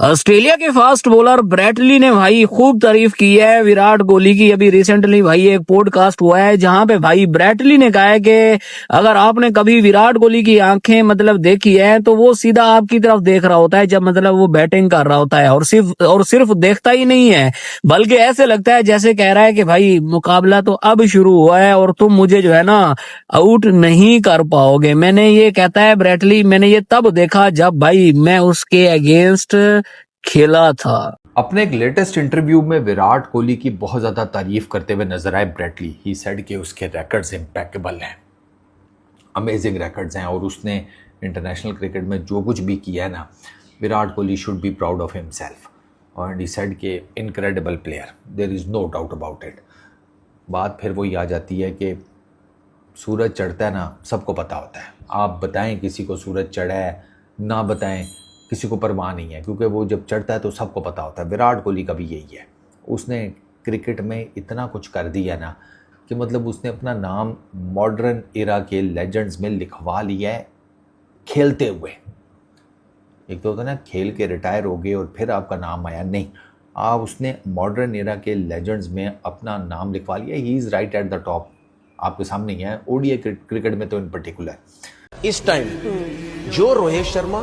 Australia के fast bowler Brett Lee ने भाई खूब तारीफ की है विराट कोहली की। अभी रिसेंटली भाई एक पॉडकास्ट हुआ है जहां पे भाई ब्रेटली ने कहा है कि अगर आपने कभी विराट कोहली की आंखें मतलब देखी है तो वो सीधा आपकी तरफ देख रहा होता है जब मतलब वो बैटिंग कर रहा होता है, और सिर्फ देखता ही नहीं है बल्कि ऐसे लगता है जैसे कह रहा है कि भाई मुकाबला तो अब शुरू हुआ है और तुम मुझे जो है ना आउट नहीं कर पाओगे। मैंने ये कहता है ब्रेटली, मैंने ये तब देखा जब भाई मैं उसके अगेंस्ट खेला था। अपने एक लेटेस्ट इंटरव्यू में विराट कोहली की बहुत ज़्यादा तारीफ करते हुए नजर आए ब्रेटली। ही सेड कि उसके रिकॉर्ड्स इम्पेक्केबल हैं, अमेजिंग रिकॉर्ड्स हैं, और उसने इंटरनेशनल क्रिकेट में जो कुछ भी किया है ना, Virat Kohli should be proud of himself. और ही सेड कि incredible player, there is no doubt about it. बात फिर वही आ जाती है कि सूरज चढ़ता है ना, सबको पता होता है। आप बताएं किसी को सूरज चढ़ा है, ना बताएं किसी को परवाह नहीं है, क्योंकि वो जब चढ़ता है तो सबको पता होता है। विराट कोहली का भी यही है। उसने क्रिकेट में इतना कुछ कर दिया ना कि मतलब उसने अपना नाम मॉडर्न एरा के लेजेंड्स में लिखवा लिया है खेलते हुए। एक तो होता है ना खेल के रिटायर हो गए और फिर आपका नाम आया, नहीं, आप उसने मॉडर्न एरा के लेजेंड्स में अपना नाम लिखवा लिया। He is right at the top, आपके सामने ही है। ओडीआई क्रिकेट में तो इन पर्टिकुलर इस टाइम जो रोहित शर्मा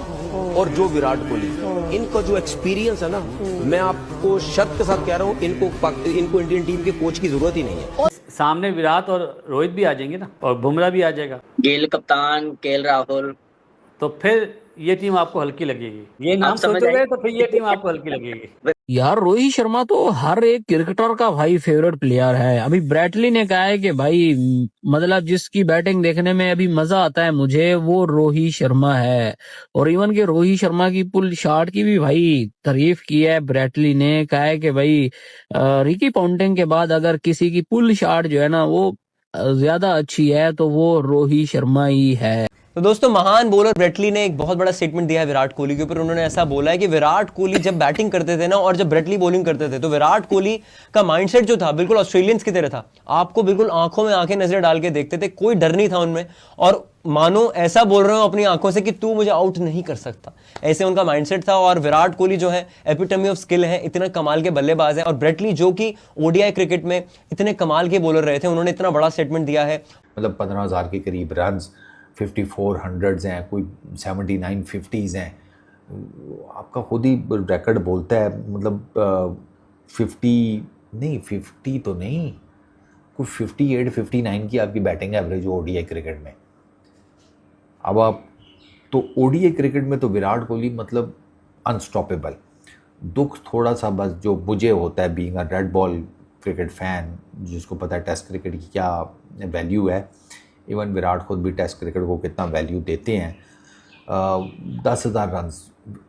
और जो विराट कोहली, इनका जो एक्सपीरियंस है ना, मैं आपको शर्त के साथ कह रहा हूँ, इनको इंडियन टीम के कोच की जरूरत ही नहीं है। सामने विराट और रोहित भी आ जाएंगे ना, और बुमराह भी आ जाएगा, गेल कप्तान, केएल राहुल, तो फिर ये टीम आपको हल्की लगेगी। ये नाम समझ सोचोगे आए। तो फिर ये टीम आपको हल्की लगेगी। यार रोहित शर्मा तो हर एक क्रिकेटर का भाई फेवरेट प्लेयर है। अभी ब्रेटली ने कहा है कि भाई मतलब जिसकी बैटिंग देखने में अभी मजा आता है मुझे, वो रोहित शर्मा है। और इवन के रोहित शर्मा की पुल शॉट की भी भाई तारीफ की है ब्रेटली ने। कहा है कि भाई रिकी पॉन्टिंग के बाद अगर किसी की पुल शॉट जो है ना वो ज्यादा अच्छी है तो वो रोहित शर्मा ही है। तो दोस्तों, महान बॉलर ब्रेटली ने एक बहुत बड़ा स्टेटमेंट दिया है विराट कोहली के ऊपर। उन्होंने ऐसा बोला है कि विराट कोहली जब बैटिंग करते थे ना और जब ब्रेटली बॉलिंग करते थे तो विराट कोहली का माइंडसेट जो था बिल्कुल ऑस्ट्रेलियंस की तरह था। आपको बिल्कुल आंखों में आंखें नजर डाल के देखते थे, कोई डर नहीं था उनमें, और मानो ऐसा बोल रहे हो अपनी आंखों से कि तू मुझे आउट नहीं कर सकता, ऐसे उनका माइंडसेट था। और विराट कोहली जो है एपिटमी ऑफ स्किल है, इतना कमाल के बल्लेबाज है। और ब्रेटली जो कि ओडीआई क्रिकेट में इतने कमाल के बॉलर रहे थे, उन्होंने इतना बड़ा स्टेटमेंट दिया है। मतलब 15,000 के करीब रन, 54 हंड्रेड्स हैं, कोई 79 50s हैं। आपका खुद ही रिकॉर्ड बोलता है, मतलब 50 तो नहीं, कोई 58 59 की आपकी बैटिंग एवरेज हो ओडीआई क्रिकेट में। अब आप तो ओडीआई क्रिकेट में तो विराट कोहली मतलब अनस्टॉपेबल। दुख थोड़ा सा बस जो मुझे होता है being a red ball cricket fan, जिसको पता है टेस्ट क्रिकेट की क्या वैल्यू है। इवन विराट खुद भी टेस्ट क्रिकेट को कितना वैल्यू देते हैं। 10,000 रन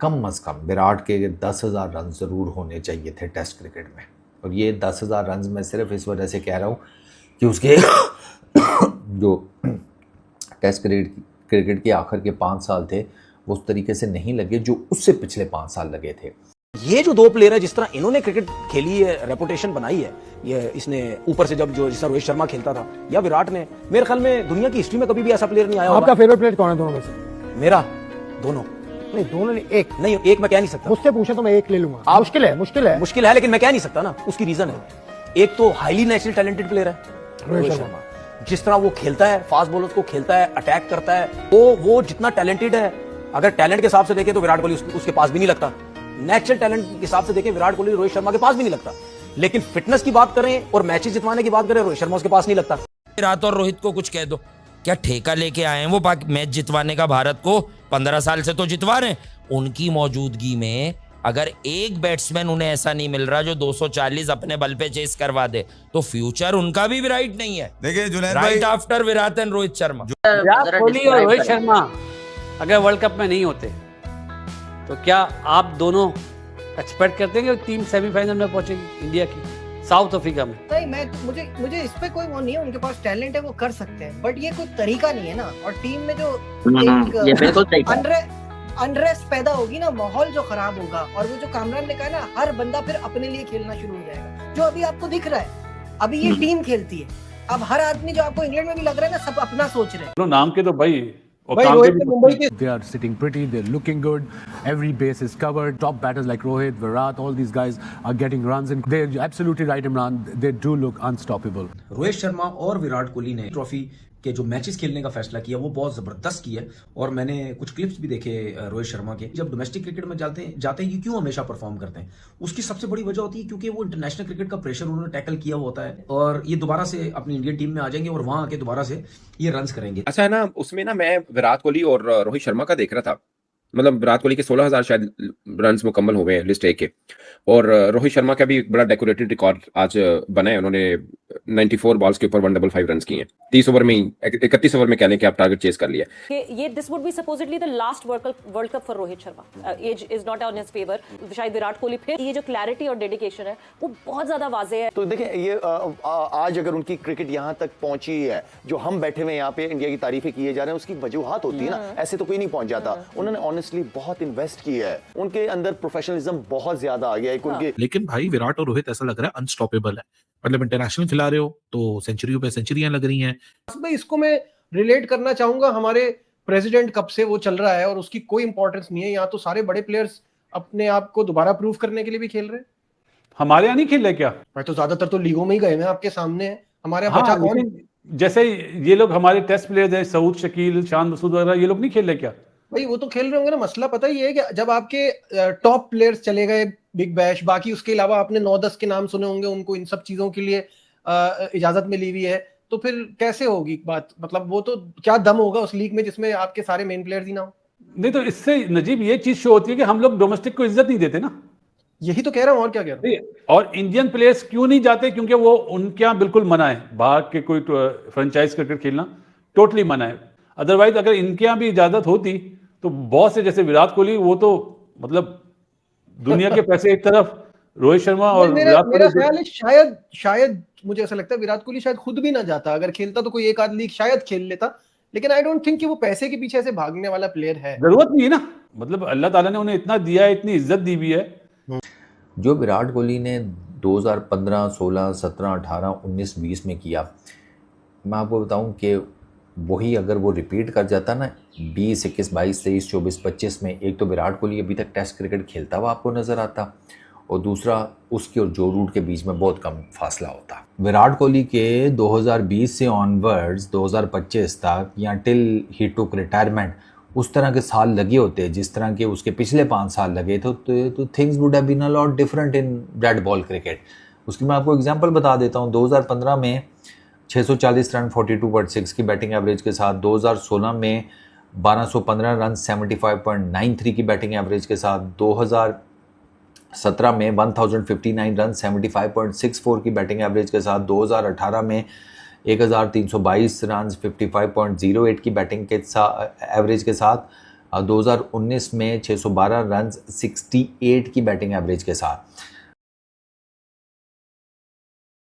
कम अज़ कम विराट के 10,000 रन ज़रूर होने चाहिए थे टेस्ट क्रिकेट में। और ये 10,000 रन मैं सिर्फ इस वजह से कह रहा हूँ कि उसके जो टेस्ट क्रिकेट के आखिर के 5 साल थे वो उस तरीके से नहीं लगे जो उससे पिछले 5 साल लगे थे। ये जो दो प्लेयर है, जिस तरह इन्होंने क्रिकेट खेली है, रेपुटेशन बनाई है, ये इसने ऊपर से जब जो जिस तरह रोहित शर्मा खेलता था या विराट ने, मेरे ख्याल में दुनिया की हिस्ट्री में कभी भी ऐसा प्लेयर नहीं आया। आपका फेवरेट प्लेयर कौन है दोनों में से? मेरा दोनों नहीं, दोनों नहीं, एक नहीं, एक मैं कह नहीं सकता। मुझसे पूछे तो मैं एक ले लूंगा। आप मुश्किल है लेकिन मैं कह नहीं सकता ना, उसकी रीजन है। एक तो हाईली नेचुरल टैलेंटेड प्लेयर है रोहित शर्मा। जिस तरह वो खेलता है, फास्ट बॉलर्स को खेलता है, अटैक करता है, वो जितना टैलेंटेड है, अगर टैलेंट के हिसाब से देखें तो विराट कोहली उसके पास भी नहीं लगता। नेचुरल टैलेंट के हिसाब से देखें विराट कोहली रोहित शर्मा के पास भी नहीं लगता। लेकिन फिटनेस की बात करें और मैचेस जितवाने की बात करें, रोहित शर्मा उसके पास नहीं लगता। विराट और रोहित को कुछ कह दो, क्या ठेका लेके आए हैं वो मैच जितवाने का? भारत को 15 साल से तो जितवा रहे हैं। उनकी मौजूदगी में अगर एक बैट्समैन उन्हें ऐसा नहीं मिल रहा जो 240 अपने बल पे चेस करवा दे, तो फ्यूचर उनका भी ब्राइट नहीं है। देखिए Junaid right after Virat and Rohit Sharma. Virat Kohli और रोहित शर्मा अगर वर्ल्ड कप में नहीं होते तो क्या आप दोनों एक्सपेक्ट करते हैं कि टीम सेमीफाइनल में पहुंचेगी इंडिया की साउथ अफ्रीका में? नहीं, मुझे इस पे कोई वो नहीं है। उनके पास टैलेंट है, वो कर सकते हैं, बट ये कोई तरीका नहीं है ना। और टीम में जो ये बिल्कुल सही कहा। अनरेस्ट पैदा होगी ना, माहौल जो खराब होगा, और वो जो कामरान ने कहा ना, हर बंदा फिर अपने लिए खेलना शुरू हो जाएगा, जो अभी आपको दिख रहा है। अभी ये टीम खेलती है, अब हर आदमी जो आपको इंग्लैंड में भी लग रहा है ना, सब अपना सोच रहे हैं। नाम के तो भाई भाई रोहित ने मुंबई के They are sitting pretty, they're looking good, every base is covered, top batters like Rohit, Virat, all these guys are getting runs and they're absolutely right, Imran, they do look unstoppable. Rohit Sharma और विराट कोहली ने trophy के जो matches खेलने का फैसला किया वो बहुत जबरदस्त किया और मैंने कुछ क्लिप्स भी देखे रोहित शर्मा के। जब डोमेस्टिक क्रिकेट में जाते हैं ये क्यों हमेशा परफॉर्म करते हैं, उसकी सबसे बड़ी वजह होती है क्योंकि वो इंटरनेशनल क्रिकेट का प्रेशर उन्होंने टैकल किया होता है और ये दोबारा से अपनी इंडियन टीम में आ जाएंगे और वहां आके दोबारा से ये रन्स करेंगे। अच्छा है ना, उसमें ना मैं विराट कोहली और रोहित शर्मा का देख रहा था, मतलब विराट कोहली के 16,000 शायद रन्स मुकम्मल हो गए हैं लिस्ट ए के, और रोहित शर्मा का भी एक बड़ा डेकोरेटेड रिकॉर्ड आज बना है। उन्होंने 94 बॉल्स के ऊपर 155 रन्स किए हैं 30 ओवर में ही, 31 ओवर में कह लें कि आप टारगेट चेस कर लिया। ये this would be supposedly the last world cup for Rohit Sharma, age is not on his favour. शायद विराट कोहली फिर ये जो क्लैरिटी और डेडिकेशन है वो बहुत ज्यादा वाजे है। तो देखिए ये आज अगर उनकी क्रिकेट यहाँ तक पहुंची है, जो हम बैठे हुए यहाँ पे इंडिया की तारीफें किए जा रहे हैं, उसकी वजूहात होती है ना, ऐसे तो कोई नहीं पहुंच जाता। उन्होंने ऑनेस्टली बहुत इन्वेस्ट किया है, उनके अंदर प्रोफेशनलिज्म बहुत ज्यादा आ गया है उनके। लेकिन भाई विराट और रोहित ऐसा लग रहा है अनस्टॉपेबल है, मतलब इंटरनेशनल खिला रहे हो तो सेंचुरियों पे सेंचुरियां लग रही हैं। भाई इसको मैं रिलेट करना चाहूंगा, हमारे प्रेसिडेंट कब से वो चल रहा है और उसकी कोई इंपॉर्टेंस नहीं है। यहाँ तो सारे बड़े प्लेयर्स अपने आप को दोबारा प्रूव करने के लिए भी खेल रहे हैं। हमारे यहाँ नहीं खेल रहे क्या? भाई तो ज्यादातर तो लीगों में ही गए हैं, आपके सामने है। हमारे यहाँ बचा कौन? जैसे ये लोग हमारे टेस्ट प्लेयर्स हैं, सऊद, शकील, शान मसूद वगैरह, ये लोग नहीं खेल रहे क्या? भाई वो तो खेल रहे होंगे ना। मसला पता ही है कि जब आपके टॉप प्लेयर्स चले गए बिग बैश, बाकी उसके अलावा आपने 9-10 के नाम सुने होंगे, उनको इन सब चीजों के लिए इजाजत मिली हुई है, तो फिर कैसे होगी बात? मतलब वो तो क्या दम होगा उस लीग में जिसमें आपके सारे मेन प्लेयर्स ही ना हो? नहीं तो इससे नजीब ये चीज शो होती है कि हम लोग डोमेस्टिक को इज्जत नहीं देते ना। यही तो कह रहा हूँ, और क्या कह रहा हूँ। और इंडियन प्लेयर्स क्यों नहीं जाते? क्योंकि वो उनके यहाँ बिल्कुल मना है, बाहर के कोई फ्रेंचाइज क्रिकेट खेलना टोटली मना है। अदरवाइज अगर इनके यहाँ भी इजाजत होती तो बहुत से, जैसे विराट कोहली, वो तो मतलब दुनिया के पैसे एक तरफ, रोहित शर्मा और मेरा ख्याल है शायद मुझे ऐसा लगता है विराट कोहली शायद खुद भी ना जाता। अगर खेलता तो कोई एक आध लीग शायद खेल लेता, लेकिन आई डोंट थिंक कि वो पैसे के पीछे से भागने वाला प्लेयर है। जरूरत नहीं है ना, मतलब अल्लाह ताला ने उन्हें इतना दिया है, इतनी इज्जत दी हुई है। जो विराट कोहली ने 2015, 16, 17, 18, 19, 20 में किया, मैं आपको बताऊं कि वही अगर वो रिपीट कर जाता ना 20, 21, 22, 23, 24, 25 में, एक तो विराट कोहली अभी तक टेस्ट क्रिकेट खेलता हुआ आपको नज़र आता, और दूसरा उसके और जो रूट के बीच में बहुत कम फासला होता। विराट कोहली के 2020 से ऑनवर्ड्स 2025 तक या टिल ही टुक रिटायरमेंट उस तरह के साल लगे होते जिस तरह के उसके पिछले 5 साल लगे थे, तो things would have been a lot different in red ball cricket. उसकी मैं आपको एग्जांपल बता देता हूँ। 2015 में 640 रन 42.6 की बैटिंग एवरेज के साथ, 2016 में 1215 रन 75.93 की बैटिंग एवरेज के साथ, 2017 में 1059 रन 75.64 की बैटिंग एवरेज के साथ, 2018 में 1322 रन 55.08 की बैटिंग के एवरेज के साथ, 2019 में 612 रन 68 की बैटिंग एवरेज के साथ।